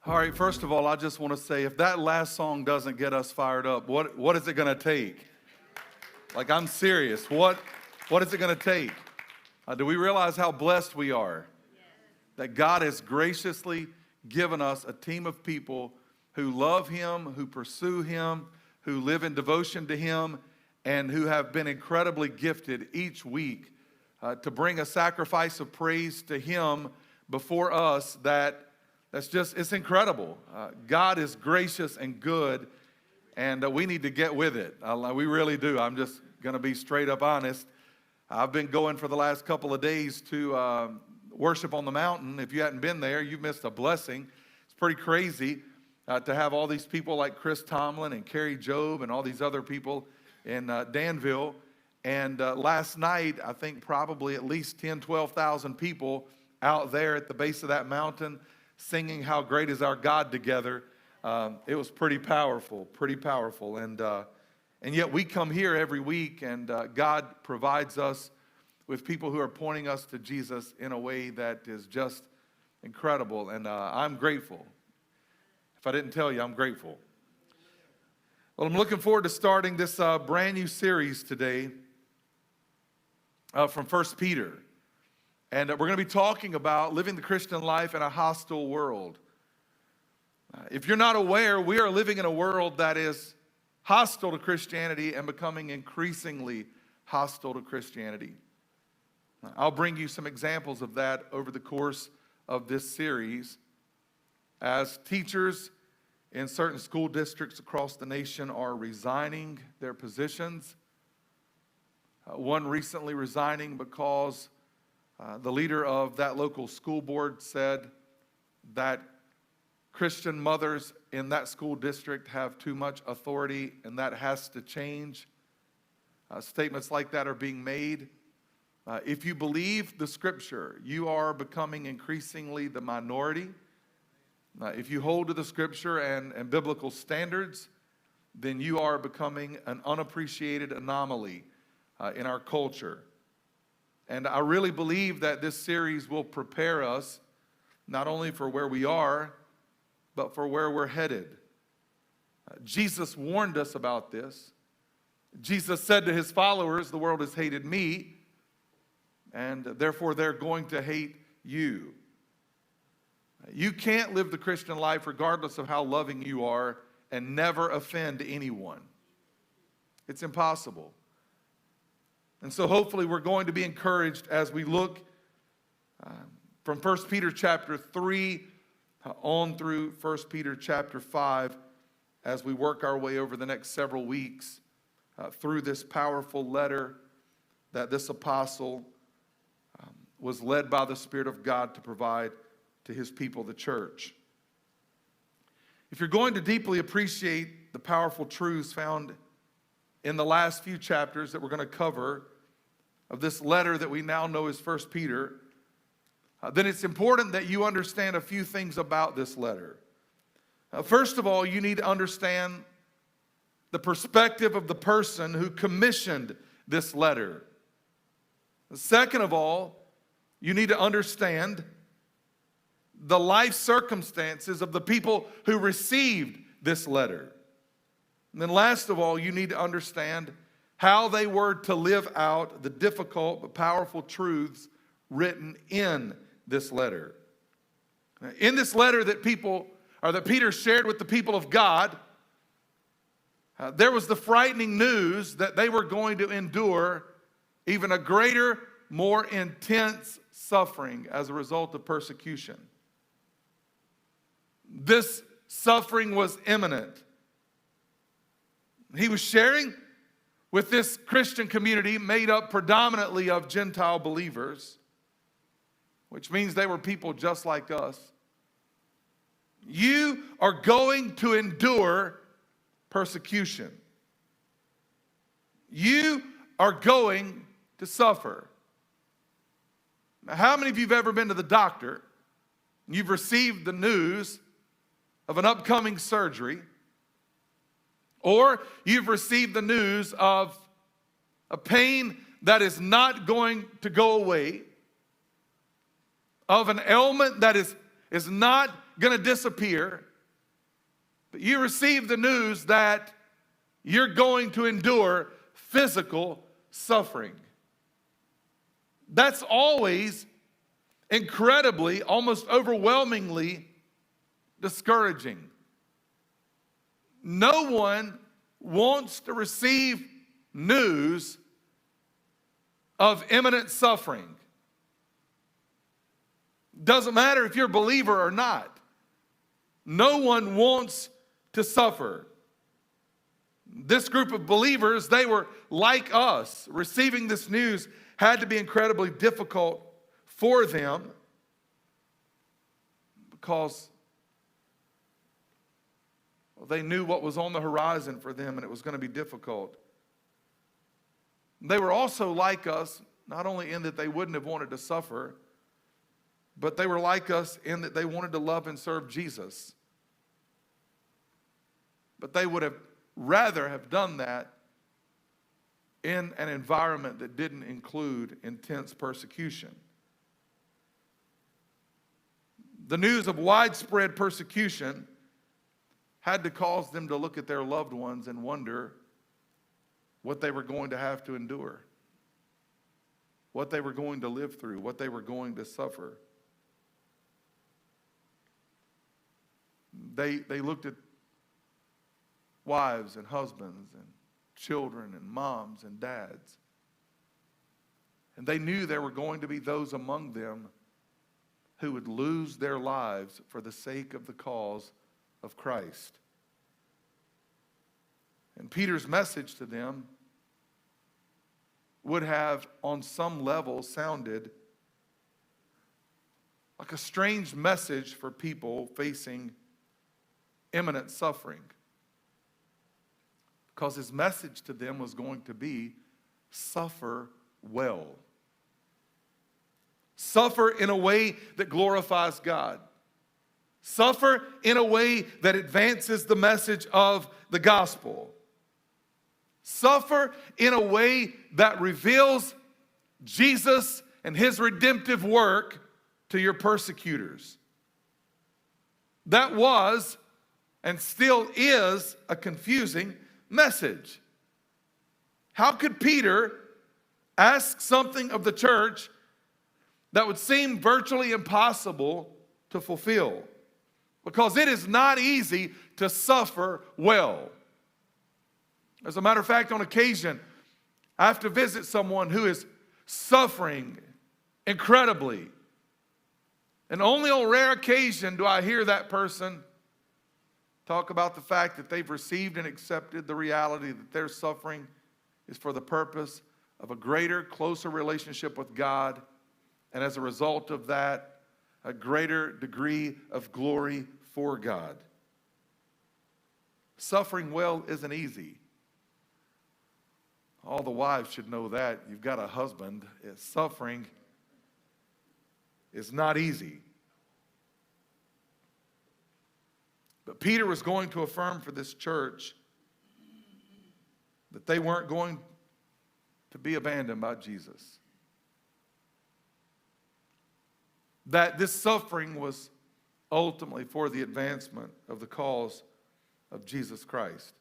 All right, first of all, I just want to say if that last song doesn't get us fired up, what is it going to take? Like, I'm serious. What is it going to take? Do we realize how blessed we are? That God has graciously given us a team of people who love Him, who pursue Him, who live in devotion to Him, and who have been incredibly gifted each week to bring a sacrifice of praise to Him before us it's incredible. God is gracious and good, and we need to get with it. We really do. I'm just going to be straight up honest. I've been going for the last couple of days to worship on the mountain. If you hadn't been there, you've missed a blessing. It's pretty crazy to have all these people like Chris Tomlin and Carrie Job and all these other people in Danville. And last night, I think probably at least 10, 12,000 people out there at the base of that mountain singing How Great Is Our God together. It was pretty powerful. And yet we come here every week, and God provides us with people who are pointing us to Jesus in a way that is just incredible. And I'm grateful. If I didn't tell you, I'm grateful. Well, I'm looking forward to starting this brand new series today from 1 Peter. And we're going to be talking about living the Christian life in a hostile world. If you're not aware, we are living in a world that is hostile to Christianity and becoming increasingly hostile to Christianity. I'll bring you some examples of that over the course of this series as teachers in certain school districts across the nation are resigning their positions. One recently resigning because the leader of that local school board said that Christian mothers in that school district have too much authority and that has to change. Statements like that are being made. If you believe the scripture, you are becoming increasingly the minority. If you hold to the scripture and biblical standards, then you are becoming an unappreciated anomaly in our culture. And I really believe that this series will prepare us not only for where we are, but for where we're headed. Jesus warned us about this. Jesus said to his followers, the world has hated me, and therefore they're going to hate you. You can't live the Christian life regardless of how loving you are and never offend anyone. It's impossible. And so hopefully we're going to be encouraged as we look from 1 Peter chapter 3 on through 1 Peter chapter 5 as we work our way over the next several weeks through this powerful letter that this apostle was led by the Spirit of God to provide to his people, the church. If you're going to deeply appreciate the powerful truths found in the last few chapters that we're going to cover of this letter that we now know as 1 Peter, then it's important that you understand a few things about this letter. First of all, you need to understand the perspective of the person who commissioned this letter. Second of all, you need to understand the life circumstances of the people who received this letter. And then last of all, you need to understand how they were to live out the difficult but powerful truths written in this letter. In this letter that Peter shared with the people of God, there was the frightening news that they were going to endure even a greater, more intense suffering as a result of persecution. This suffering was imminent. He was sharing with this Christian community made up predominantly of Gentile believers, which means they were people just like us. You are going to endure persecution. You are going to suffer. Now, how many of you have ever been to the doctor and you've received the news of an upcoming surgery, or you've received the news of a pain that is not going to go away, of an ailment that is not going to disappear, but you receive the news that you're going to endure physical suffering. That's always incredibly, almost overwhelmingly discouraging. No one wants to receive news of imminent suffering. Doesn't matter if you're a believer or not. No one wants to suffer. This group of believers, they were like us. Receiving this news had to be incredibly difficult for them because they knew what was on the horizon for them, and it was going to be difficult. They were also like us, not only in that they wouldn't have wanted to suffer, but they were like us in that they wanted to love and serve Jesus. But they would have rather have done that in an environment that didn't include intense persecution. The news of widespread persecution had to cause them to look at their loved ones and wonder what they were going to have to endure, what they were going to live through, what they were going to suffer. They looked at wives and husbands and children and moms and dads, and they knew there were going to be those among them who would lose their lives for the sake of the cause of Christ. And Peter's message to them would have, on some level, sounded like a strange message for people facing imminent suffering. Because his message to them was going to be, suffer well. Suffer in a way that glorifies God. Suffer in a way that advances the message of the gospel. Suffer in a way that reveals Jesus and his redemptive work to your persecutors. That was and still is a confusing message. How could Peter ask something of the church that would seem virtually impossible to fulfill? Because it is not easy to suffer well. As a matter of fact, on occasion, I have to visit someone who is suffering incredibly. And only on rare occasion do I hear that person talk about the fact that they've received and accepted the reality that their suffering is for the purpose of a greater, closer relationship with God, and as a result of that, a greater degree of glory for God. Suffering well isn't easy. All the wives should know that. You've got a husband. Suffering is not easy. But Peter was going to affirm for this church that they weren't going to be abandoned by Jesus. That this suffering was ultimately for the advancement of the cause of Jesus Christ.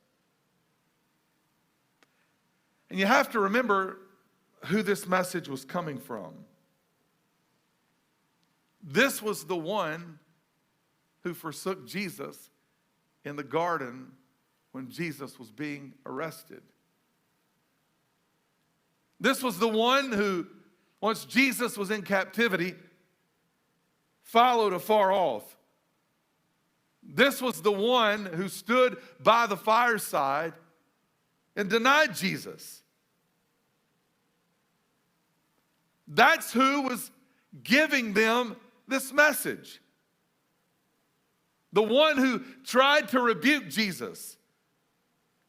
And you have to remember who this message was coming from. This was the one who forsook Jesus in the garden when Jesus was being arrested. This was the one who, once Jesus was in captivity, followed afar off. This was the one who stood by the fireside and denied Jesus. That's who was giving them this message. The one who tried to rebuke Jesus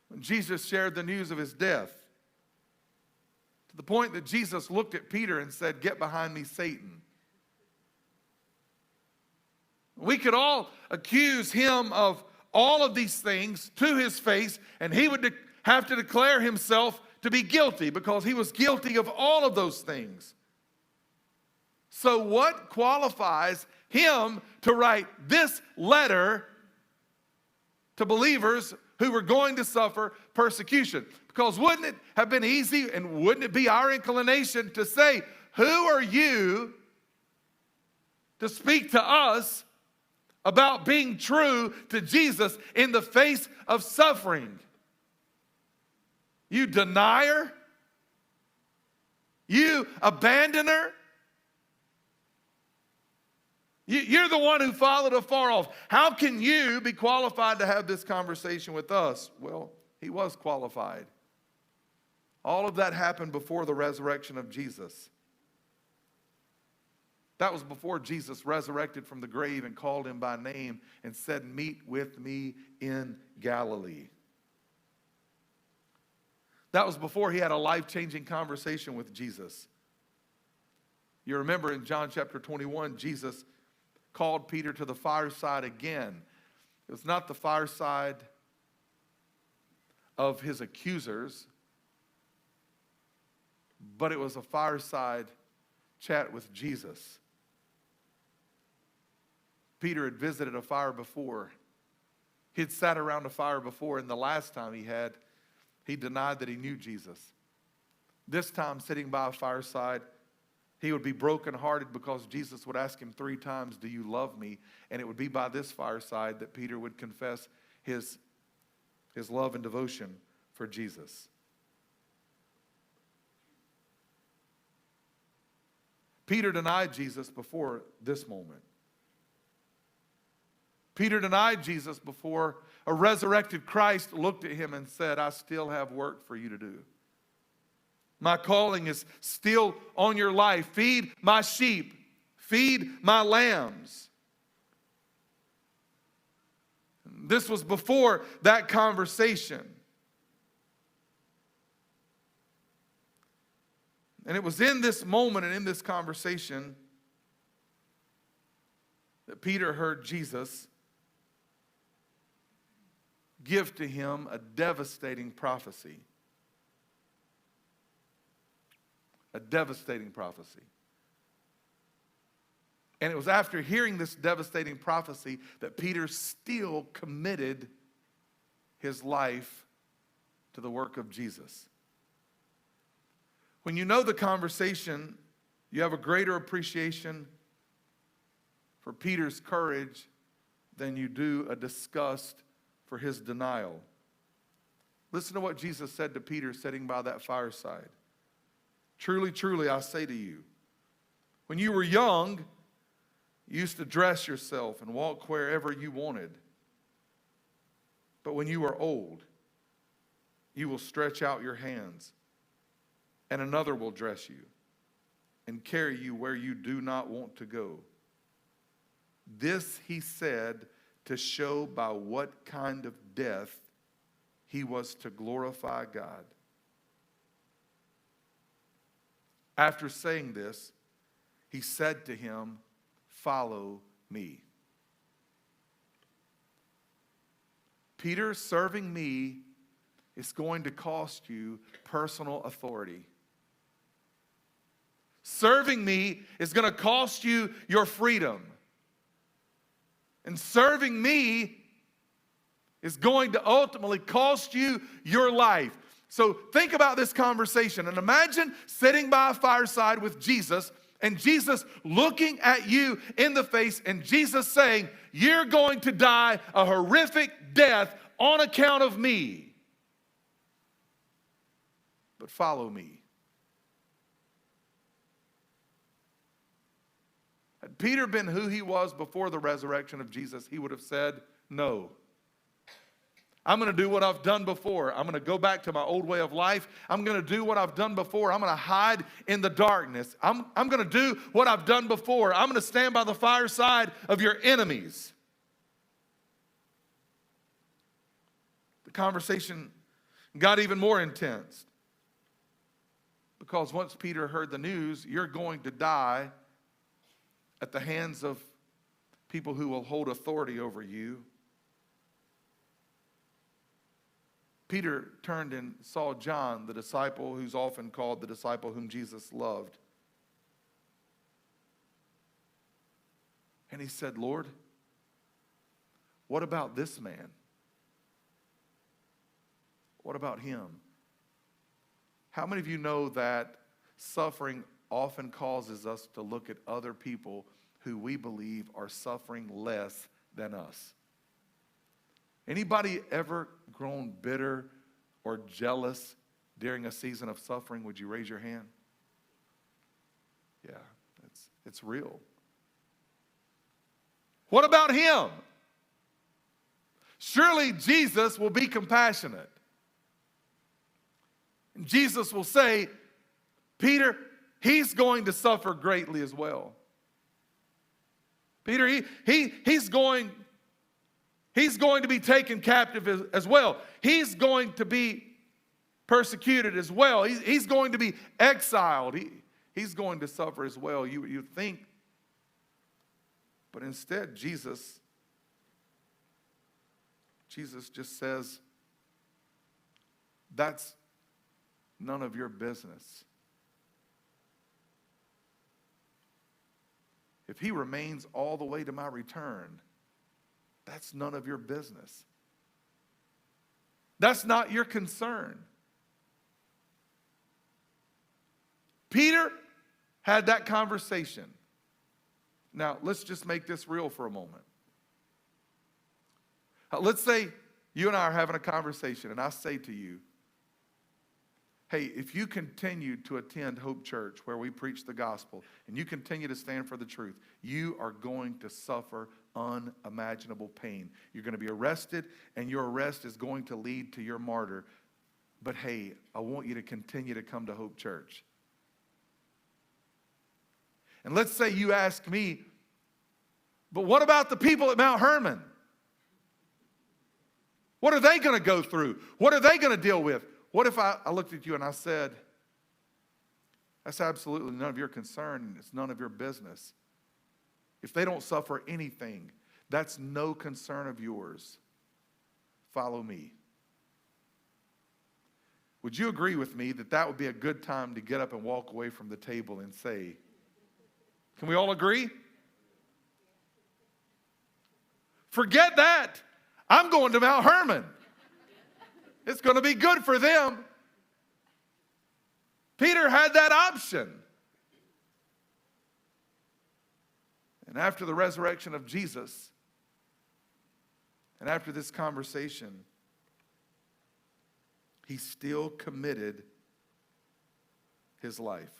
when Jesus shared the news of his death. To the point that Jesus looked at Peter and said, "Get behind me, Satan." We could all accuse him of all of these things to his face, and he would have to declare himself to be guilty because he was guilty of all of those things. So what qualifies him to write this letter to believers who were going to suffer persecution. Because wouldn't it have been easy, and wouldn't it be our inclination to say, who are you to speak to us about being true to Jesus in the face of suffering? You denier? You abandoner? You're the one who followed afar off. How can you be qualified to have this conversation with us? Well, he was qualified. All of that happened before the resurrection of Jesus. That was before Jesus resurrected from the grave and called him by name and said, "Meet with me in Galilee." That was before he had a life-changing conversation with Jesus. You remember in John chapter 21, Jesus called Peter to the fireside again. It was not the fireside of his accusers, but it was a fireside chat with Jesus. Peter had visited a fire before. He had sat around a fire before, and the last time he denied that he knew Jesus. This time, sitting by a fireside, he would be brokenhearted because Jesus would ask him 3 times, "Do you love me?" And it would be by this fireside that Peter would confess his love and devotion for Jesus. Peter denied Jesus before this moment. Peter denied Jesus before a resurrected Christ looked at him and said, "I still have work for you to do. My calling is still on your life. Feed my sheep. Feed my lambs." This was before that conversation. And it was in this moment and in this conversation that Peter heard Jesus give to him a devastating prophecy. A devastating prophecy. And it was after hearing this devastating prophecy that Peter still committed his life to the work of Jesus. When you know the conversation, you have a greater appreciation for Peter's courage than you do a disgust for his denial. Listen to what Jesus said to Peter sitting by that fireside. "Truly, truly, I say to you, when you were young, you used to dress yourself and walk wherever you wanted. But when you are old, you will stretch out your hands, and another will dress you and carry you where you do not want to go." This he said to show by what kind of death he was to glorify God. After saying this, he said to him, "Follow me." Peter, serving me is going to cost you personal authority. Serving me is going to cost you your freedom. And serving me is going to ultimately cost you your life. So think about this conversation and imagine sitting by a fireside with Jesus and Jesus looking at you in the face and Jesus saying, "You're going to die a horrific death on account of me. But follow me." Had Peter been who he was before the resurrection of Jesus, he would have said, "No. I'm going to do what I've done before. I'm going to go back to my old way of life. I'm going to do what I've done before. I'm going to hide in the darkness. I'm going to do what I've done before. I'm going to stand by the fireside of your enemies." The conversation got even more intense. Because once Peter heard the news, "You're going to die at the hands of people who will hold authority over you," Peter turned and saw John, the disciple who's often called the disciple whom Jesus loved. And he said, Lord, what about this man? What about him? How many of you know that suffering often causes us to look at other people who we believe are suffering less than us? Anybody ever grown bitter or jealous during a season of suffering? Would you raise your hand? Yeah, it's real. What about him? Surely Jesus will be compassionate. And Jesus will say, Peter, he's going to suffer greatly as well. Peter, he's going to be taken captive as well. He's going to be persecuted as well. He's going to be exiled. He's going to suffer as well. You think, but instead Jesus just says, that's none of your business. If he remains all the way to my return, that's none of your business. That's not your concern. Peter had that conversation. Now, let's just make this real for a moment. Let's say you and I are having a conversation, and I say to you, hey, if you continue to attend Hope Church, where we preach the gospel, and you continue to stand for the truth, you are going to suffer unimaginable pain. You're going to be arrested, and your arrest is going to lead to your martyr. But hey, I want you to continue to come to Hope Church. And let's say you ask me, but what about the people at Mount Hermon? What are they going to go through? What are they going to deal with? What if I looked at you and I said, that's absolutely none of your concern, and it's none of your business. If they don't suffer anything, that's no concern of yours. Follow me. Would you agree with me that that would be a good time to get up and walk away from the table and say, can we all agree? Forget that. I'm going to Mount Hermon. It's going to be good for them. Peter had that option. And after the resurrection of Jesus, and after this conversation, he still committed his life.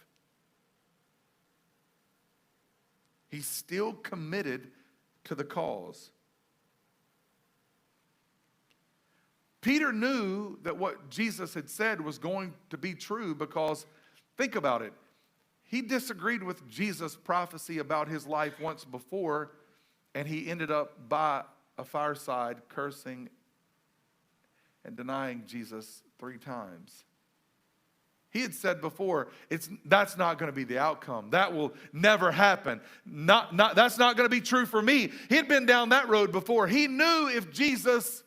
He still committed to the cause. Peter knew that what Jesus had said was going to be true because, think about it, he disagreed with Jesus' prophecy about his life once before, and he ended up by a fireside cursing and denying Jesus 3 times. He had said before, that's not going to be the outcome. That will never happen. That's not going to be true for me. He had been down that road before. He knew if Jesus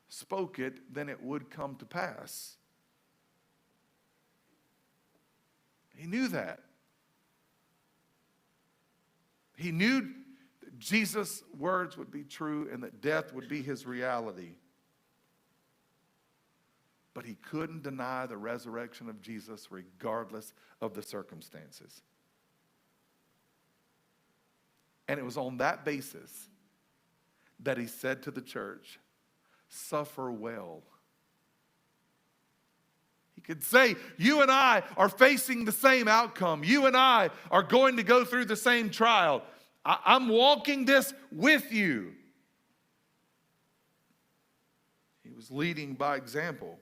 spoke it, then it would come to pass. He knew that. He knew that Jesus' words would be true and that death would be his reality. But he couldn't deny the resurrection of Jesus regardless of the circumstances. And it was on that basis that he said to the church, suffer well. He could say, you and I are facing the same outcome. You and I are going to go through the same trial. I'm walking this with you. He was leading by example.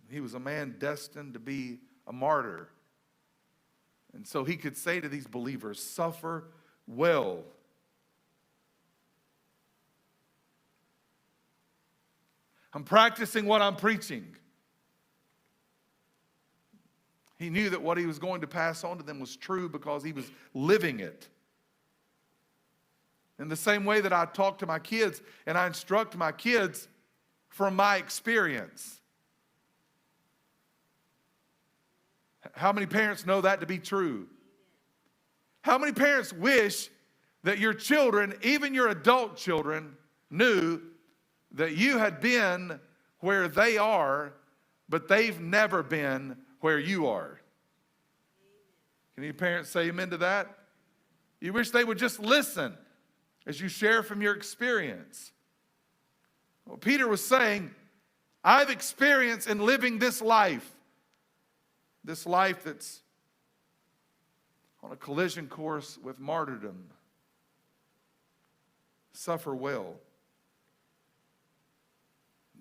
He was a man destined to be a martyr. And so he could say to these believers, suffer well. I'm practicing what I'm preaching. He knew that what he was going to pass on to them was true because he was living it. In the same way that I talk to my kids and I instruct my kids from my experience. How many parents know that to be true? How many parents wish that your children, even your adult children, knew that you had been where they are, but they've never been where you are? Can any parents say amen to that? You wish they would just listen as you share from your experience. Well, Peter was saying, I've experienced in living this life that's on a collision course with martyrdom. Suffer well.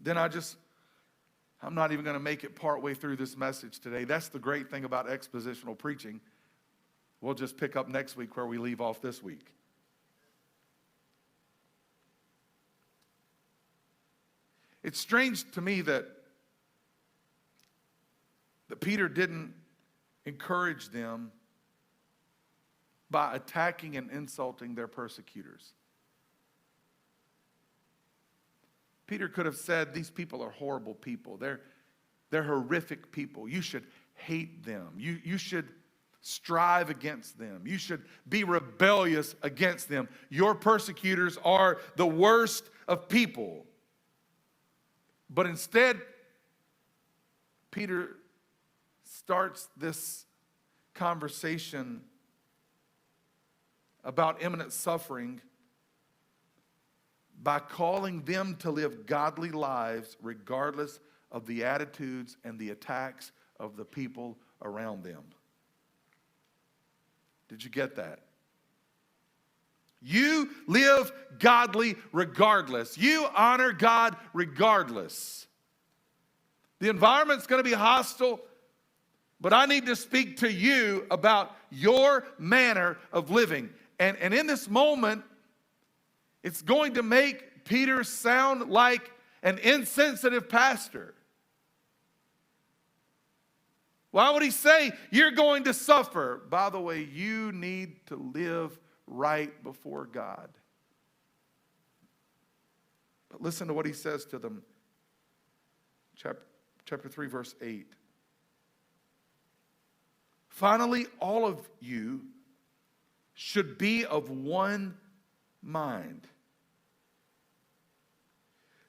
Then I'm not even going to make it partway through this message today. That's the great thing about expositional preaching. We'll just pick up next week where we leave off this week. It's strange to me that Peter didn't encourage them by attacking and insulting their persecutors. Peter could have said, these people are horrible people. They're horrific people. You should hate them. You should strive against them. You should be rebellious against them. Your persecutors are the worst of people. But instead, Peter starts this conversation about imminent suffering by calling them to live godly lives regardless of the attitudes and the attacks of the people around them. Did you get that? You live godly regardless. You honor God regardless. The environment's going to be hostile, but I need to speak to you about your manner of living. And in this moment, it's going to make Peter sound like an insensitive pastor. Why would he say, you're going to suffer? By the way, you need to live right before God. But listen to what he says to them. Chapter 3, verse 8. Finally, all of you should be of one mind.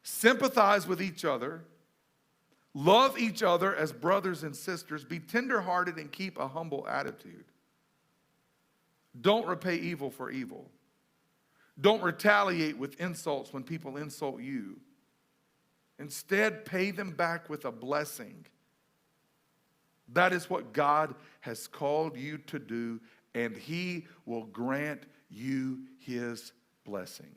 Sympathize with each other. Love each other as brothers and sisters. Be tenderhearted and keep a humble attitude. Don't repay evil for evil. Don't retaliate with insults when people insult you. Instead, pay them back with a blessing. That is what God has called you to do, and He will grant you His blessing.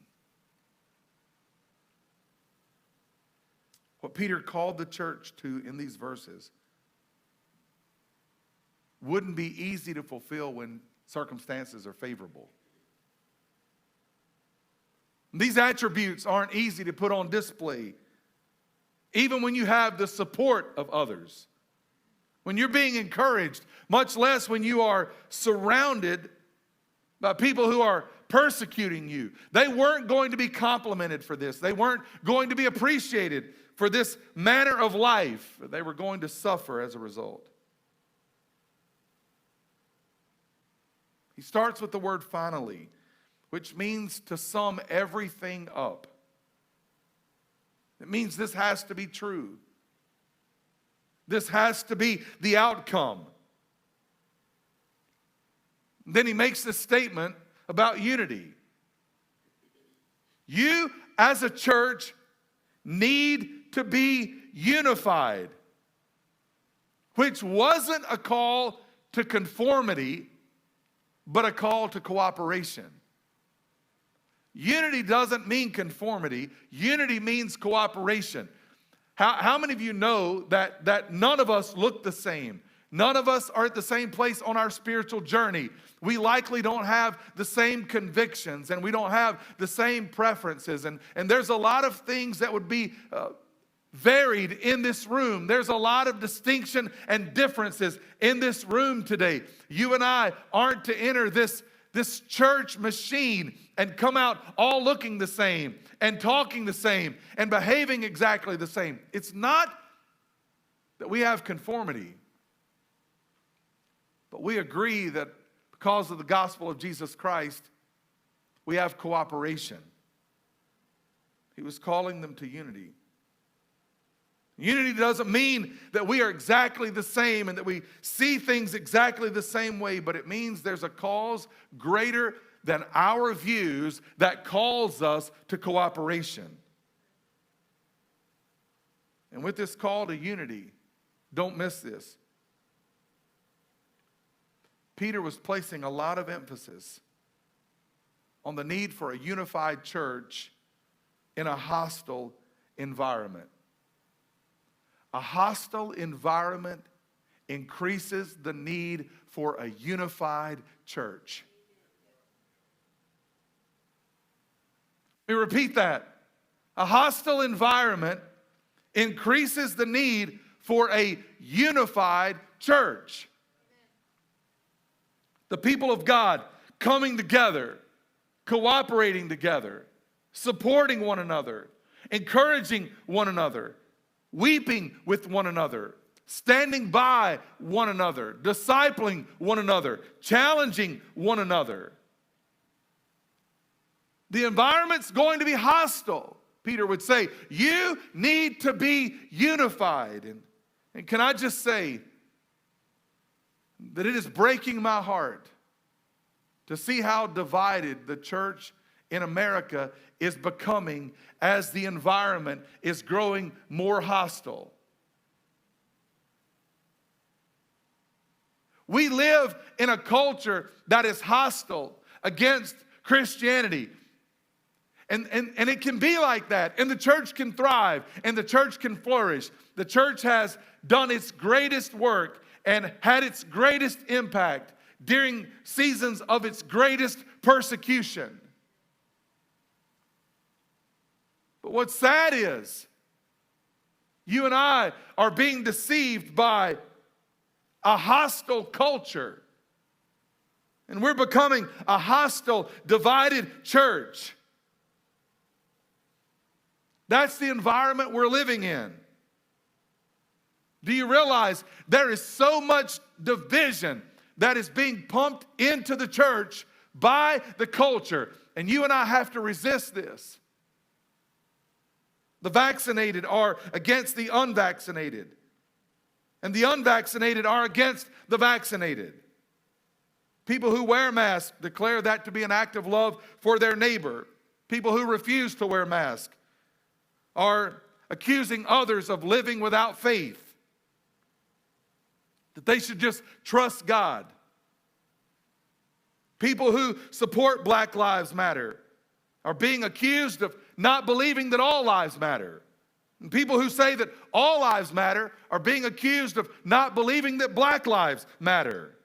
What Peter called the church to in these verses wouldn't be easy to fulfill when circumstances are favorable. These attributes aren't easy to put on display, even when you have the support of others. When you're being encouraged, much less when you are surrounded by people who are persecuting you. They weren't going to be complimented for this. They weren't going to be appreciated for this manner of life. They were going to suffer as a result. He starts with the word finally, which means to sum everything up. It means this has to be true. This has to be the outcome. Then he makes this statement about unity. You, as a church, need to be unified, which wasn't a call to conformity, but a call to cooperation. Unity doesn't mean conformity. Unity means cooperation. How many of you know that none of us look the same? None of us are at the same place on our spiritual journey. We likely don't have the same convictions, and we don't have the same preferences. And there's a lot of things that would be varied in this room. There's a lot of distinction and differences in this room today. You and I aren't to enter this church machine and come out all looking the same and talking the same and behaving exactly the same. It's not that we have conformity, but we agree that because of the gospel of Jesus Christ, we have cooperation. He was calling them to unity. Unity doesn't mean that we are exactly the same and that we see things exactly the same way, but it means there's a cause greater than our views that calls us to cooperation. And with this call to unity, don't miss this. Peter was placing a lot of emphasis on the need for a unified church in a hostile environment. A hostile environment increases the need for a unified church. Let me repeat that. A hostile environment increases the need for a unified church. The people of God coming together, cooperating together, supporting one another, encouraging one another, weeping with one another, standing by one another, discipling one another, challenging one another. The environment's going to be hostile. Peter would say, you need to be unified. And can I just say that it is breaking my heart to see how divided the church in America is becoming as the environment is growing more hostile. We live in a culture that is hostile against Christianity. And it can be like that. And the church can thrive. And the church can flourish. The church has done its greatest work and had its greatest impact during seasons of its greatest persecution. But what's sad is you and I are being deceived by a hostile culture. And we're becoming a hostile, divided church. That's the environment we're living in. Do you realize there is so much division that is being pumped into the church by the culture? And you and I have to resist this. The vaccinated are against the unvaccinated. And the unvaccinated are against the vaccinated. People who wear masks declare that to be an act of love for their neighbor. People who refuse to wear masks are accusing others of living without faith. That they should just trust God. People who support Black Lives Matter are being accused of not believing that all lives matter. And people who say that all lives matter are being accused of not believing that black lives matter.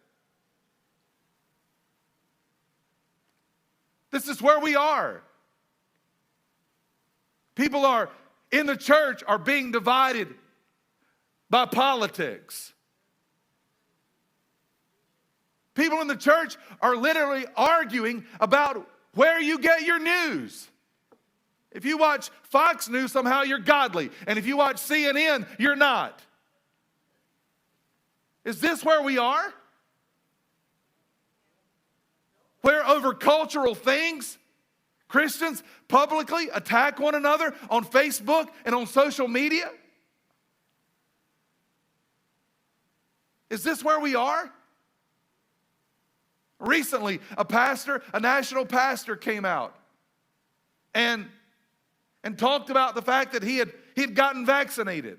This is where we are. People are in the church are being divided by politics. People in the church are literally arguing about where you get your news. If you watch Fox News, somehow you're godly. And if you watch CNN, you're not. Is this where we are? Where over cultural things, Christians publicly attack one another on Facebook and on social media? Is this where we are? Recently, a national pastor came out and talked about the fact that he had gotten vaccinated.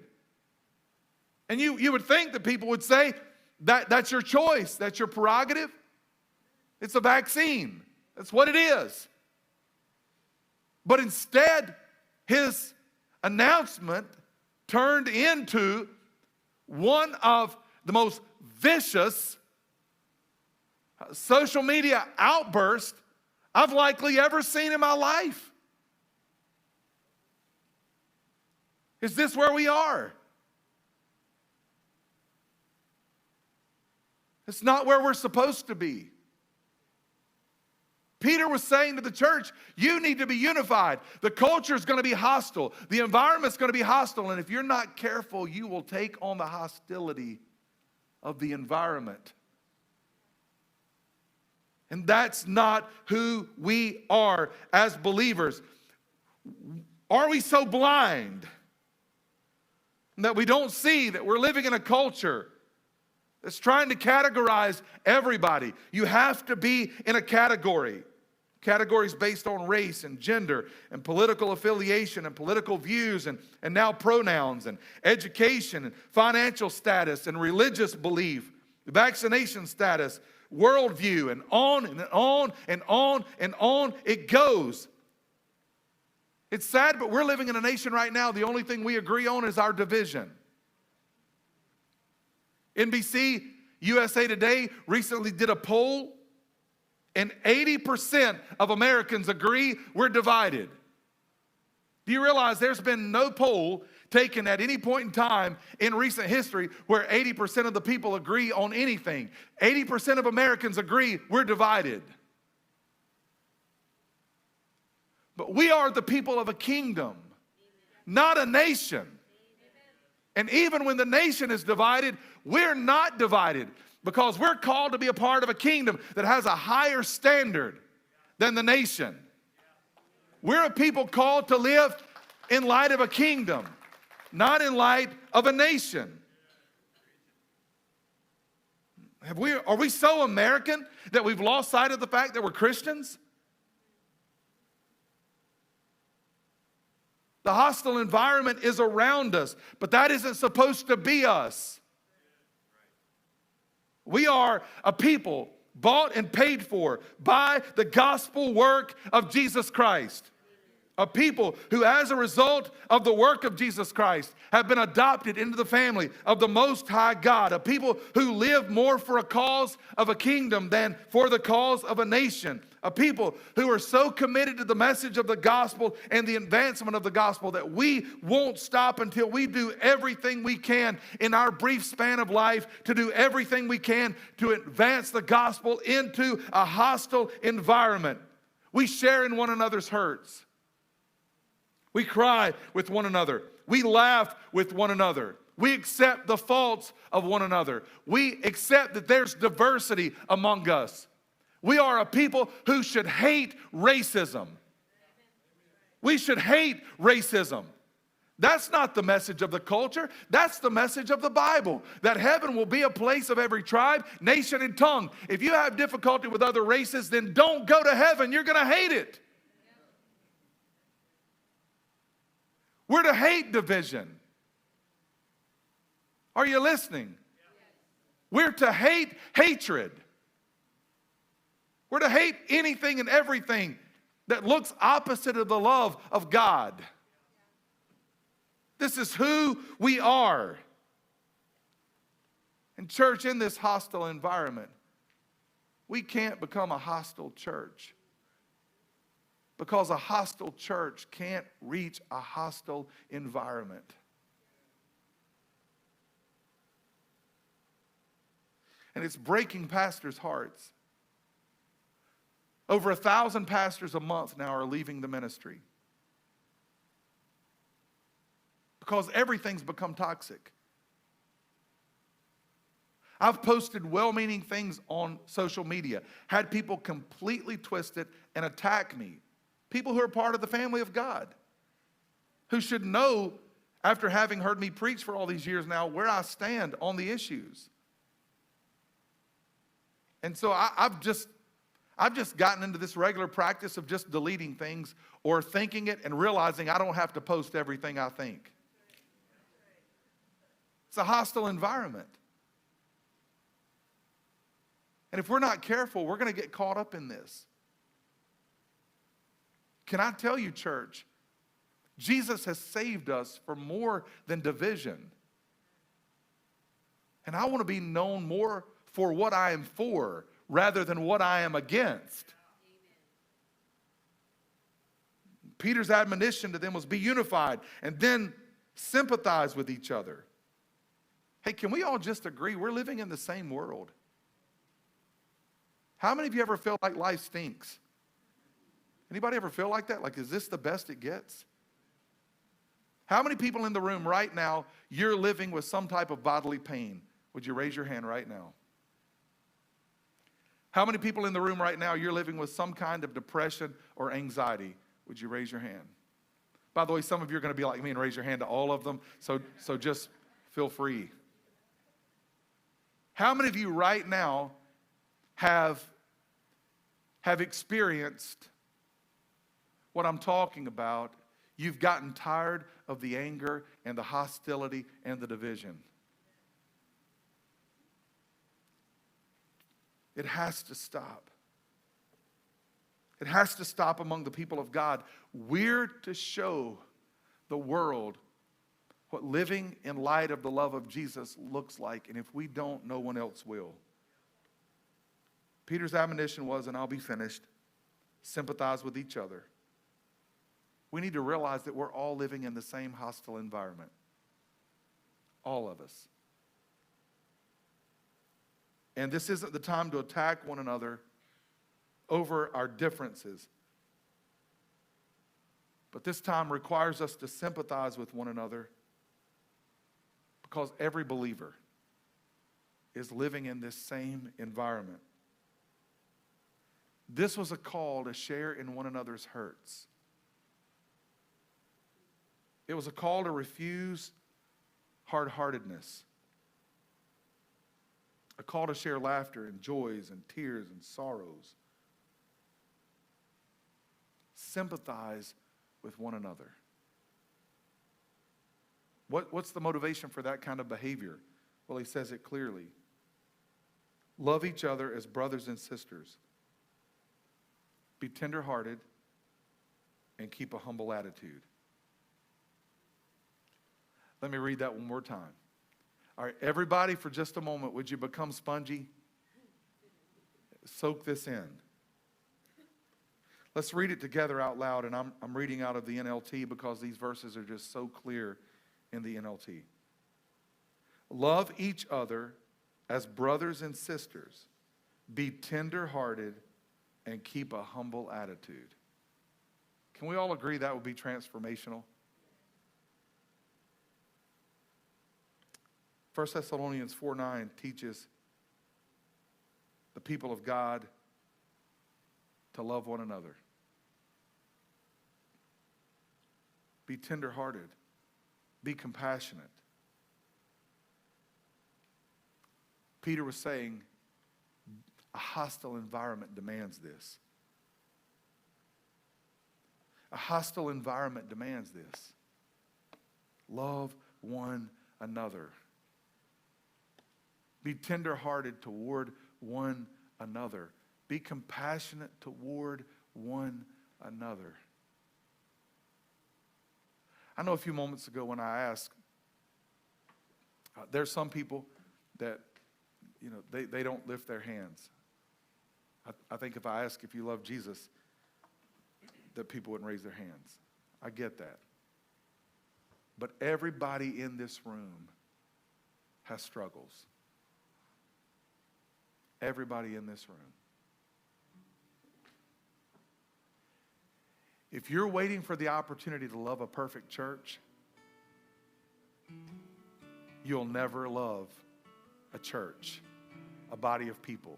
And you would think that people would say, that's your choice, that's your prerogative. It's a vaccine. That's what it is. But instead, his announcement turned into one of the most vicious social media outbursts I've likely ever seen in my life. Is this where we are? It's not where we're supposed to be. Peter was saying to the church, you need to be unified. The culture is going to be hostile. The environment's going to be hostile. And if you're not careful, you will take on the hostility of the environment. And that's not who we are as believers. Are we so blind that we don't see that we're living in a culture that's trying to categorize everybody? You have to be in a category. Categories based on race and gender and political affiliation and political views and now pronouns and education and financial status and religious belief, vaccination status, worldview, and on and on and on and on it goes. It's sad, but we're living in a nation right now, the only thing we agree on is our division. NBC USA Today recently did a poll, and 80% of Americans agree we're divided. Do you realize there's been no poll taken at any point in time in recent history where 80% of the people agree on anything? 80% of Americans agree we're divided. But we are the people of a kingdom, not a nation. And even when the nation is divided, we're not divided because we're called to be a part of a kingdom that has a higher standard than the nation. We're a people called to live in light of a kingdom, not in light of a nation. Are we so American that we've lost sight of the fact that we're Christians? The hostile environment is around us, but that isn't supposed to be us. We are a people bought and paid for by the gospel work of Jesus Christ. A people who, as a result of the work of Jesus Christ, have been adopted into the family of the Most High God. A people who live more for a cause of a kingdom than for the cause of a nation. A people who are so committed to the message of the gospel and the advancement of the gospel that we won't stop until we do everything we can in our brief span of life to do everything we can to advance the gospel into a hostile environment. We share in one another's hurts. We cry with one another. We laugh with one another. We accept the faults of one another. We accept that there's diversity among us. We are a people who should hate racism. We should hate racism. That's not the message of the culture. That's the message of the Bible. That heaven will be a place of every tribe, nation, and tongue. If you have difficulty with other races, then don't go to heaven. You're going to hate it. We're to hate division. Are you listening? We're to hate hatred. We're to hate anything and everything that looks opposite of the love of God. This is who we are. And church, in this hostile environment, we can't become a hostile church. Because a hostile church can't reach a hostile environment. And it's breaking pastors' hearts. Over 1,000 pastors a month now are leaving the ministry. Because everything's become toxic. I've posted well-meaning things on social media, had people completely twist it and attack me. People who are part of the family of God, who should know, after having heard me preach for all these years now, where I stand on the issues. And so I've just gotten into this regular practice of just deleting things or thinking it and realizing I don't have to post everything I think. It's a hostile environment. And if we're not careful, we're going to get caught up in this. Can I tell you, church, Jesus has saved us for more than division. And I want to be known more for what I am for rather than what I am against. Peter's admonition to them was be unified and then sympathize with each other. Hey, can we all just agree we're living in the same world? How many of you ever feel like life stinks? Anybody ever feel like that? Like, is this the best it gets? How many people in the room right now, you're living with some type of bodily pain? Would you raise your hand right now? How many people in the room right now, you're living with some kind of depression or anxiety? Would you raise your hand? By the way, some of you are going to be like me and raise your hand to all of them, so just feel free. How many of you right now have experienced what I'm talking about? You've gotten tired of the anger and the hostility and the division. It has to stop. It has to stop among the people of God. We're to show the world what living in light of the love of Jesus looks like. And if we don't, no one else will. Peter's admonition was, and I'll be finished, sympathize with each other. We need to realize that we're all living in the same hostile environment. All of us. And this isn't the time to attack one another over our differences. But this time requires us to sympathize with one another because every believer is living in this same environment. This was a call to share in one another's hurts. It was a call to refuse hard-heartedness. A call to share laughter and joys and tears and sorrows. Sympathize with one another. What's the motivation for that kind of behavior? Well, he says it clearly. Love each other as brothers and sisters. Be tenderhearted and keep a humble attitude. Let me read that one more time. All right, everybody, for just a moment, would you become spongy? Soak this in. Let's read it together out loud, and I'm reading out of the NLT because these verses are just so clear in the NLT. Love each other as brothers and sisters. Be tender-hearted and keep a humble attitude. Can we all agree that would be transformational? 1 Thessalonians 4:9 teaches the people of God to love one another. Be tender-hearted. Be compassionate. Peter was saying a hostile environment demands this. A hostile environment demands this. Love one another. Be tender-hearted toward one another. Be compassionate toward one another. I know a few moments ago when I asked, there's some people that, they don't lift their hands. I think if I ask if you love Jesus, that people wouldn't raise their hands. I get that. But everybody in this room has struggles. Everybody in this room. If you're waiting for the opportunity to love a perfect church, you'll never love a church, a body of people.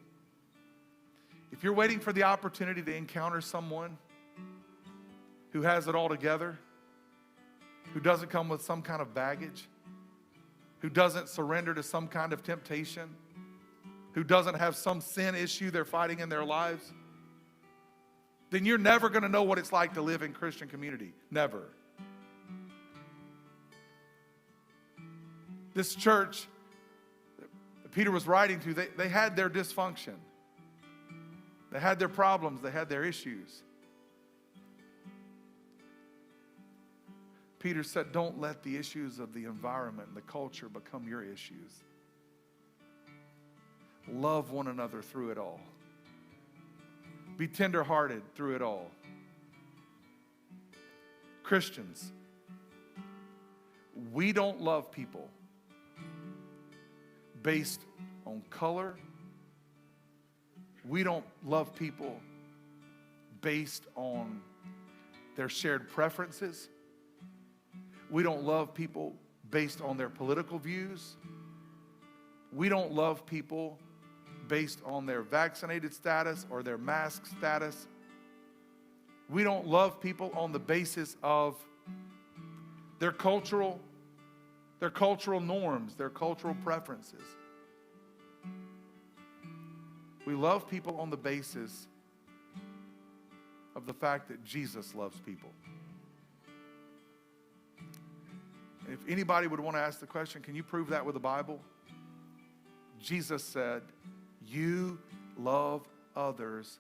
If you're waiting for the opportunity to encounter someone who has it all together, who doesn't come with some kind of baggage, who doesn't surrender to some kind of temptation, who doesn't have some sin issue they're fighting in their lives, then you're never going to know what it's like to live in Christian community. Never. This church that Peter was writing to, they had their dysfunction. They had their problems. They had their issues. Peter said, don't let the issues of the environment and the culture become your issues. Love one another through it all. Be tender-hearted through it all. Christians, we don't love people based on color. We don't love people based on their shared preferences. We don't love people based on their political views. We don't love people based on their vaccinated status or their mask status. We don't love people on the basis of their cultural norms, their cultural preferences. We love people on the basis of the fact that Jesus loves people. And if anybody would want to ask the question, can you prove that with the Bible? Jesus said, "You love others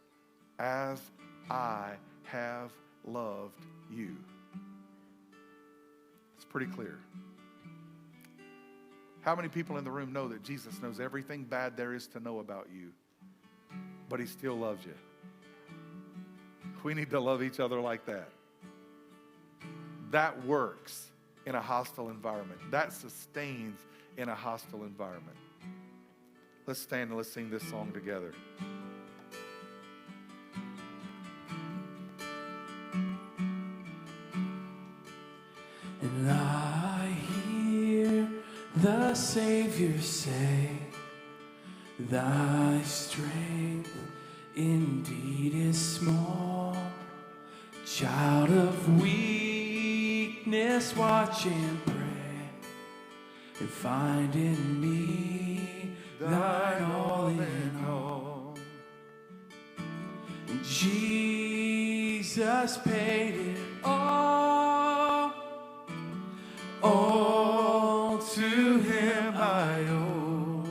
as I have loved you." It's pretty clear. How many people in the room know that Jesus knows everything bad there is to know about you, but he still loves you? We need to love each other like that. That works in a hostile environment. That sustains in a hostile environment. Let's stand and let's sing this song together. And I hear the Savior say, "Thy strength indeed is small. Child of weakness, watch and pray, and find in me thine all in all." And Jesus paid it all to him I owe.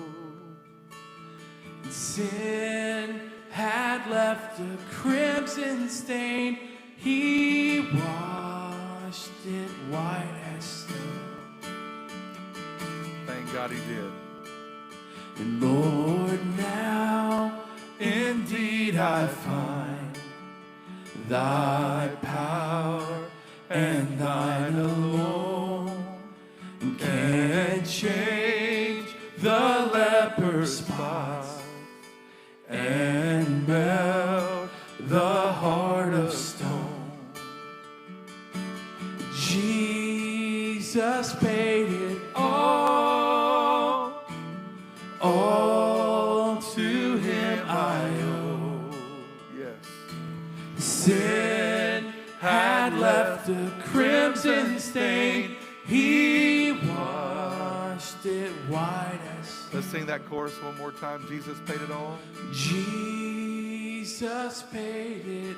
And sin had left a crimson stain, he washed it white as snow. Thank God he did. And Lord, now indeed I find thy power and thine alone can change the leper's spots and melt the heart of stone. Jesus paid it all to him I owe. Yes. Sin had left a crimson stain, he washed it white as snow. Let's sing that chorus one more time. Jesus paid it all. Jesus paid it